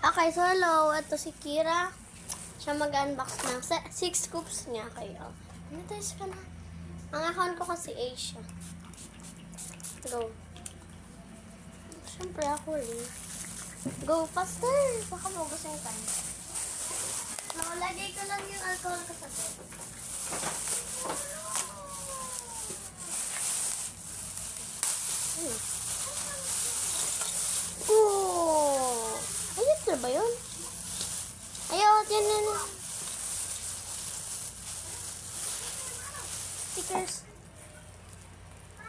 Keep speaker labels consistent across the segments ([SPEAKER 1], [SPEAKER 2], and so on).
[SPEAKER 1] Okay, so hello. Ito si Kira. Siya mag-unbox ng 6 scoops niya kayo. Ano ka na? Ang account ko kasi Asia. Go. Siyempre ako rin. Go faster. Baka maubos yung time. Nakalagay ko lang yung alcohol ko sa bed. Oh! Ayun na ba yun? Ayun, yan. Stickers.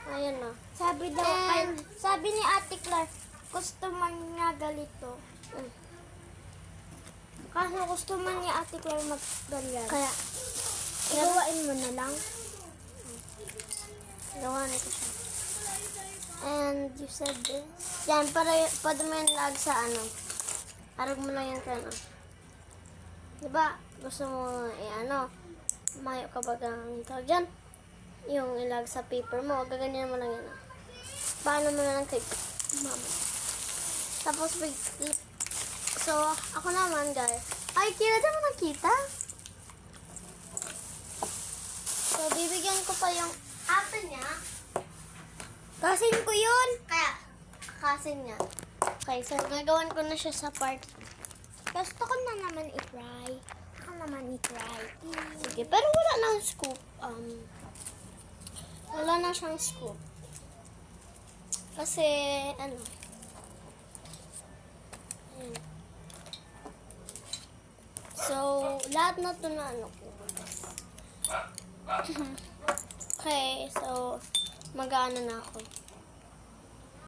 [SPEAKER 1] Ayan na.
[SPEAKER 2] Sabi daw, sabi ni Ate Clark, customer niya galito. Kasi customer ni Ate Clark magganyan.
[SPEAKER 1] Kaya,
[SPEAKER 2] Igawain mo na lang.
[SPEAKER 1] gawa na ko siya. And you said this. Yan, para mo yung lag sa ano. Arag mo lang yan ka, ano. Diba, gusto mo, mayo ka ba ang tawag dyan? Yung ilag sa paper mo, gaganyan mo lang yan, ah. Paano mo na lang kay mama. Tapos, so, ako naman, guys. Ay, Kira, di mo nakita? So, bibigyan ko pa yung ate niya.
[SPEAKER 2] Kasin ko yun.
[SPEAKER 1] Kaya, kakasin niya. Okay, so, gagawan ko na siya sa part.
[SPEAKER 2] Gusto ko na naman i-try. Ako naman i-try.
[SPEAKER 1] Sige, pero wala nang scoop. Wala na siyang scoop. Kasi, ano. Ayan. So, lahat na ito na ano ko. Okay, so, mag-ano na ako.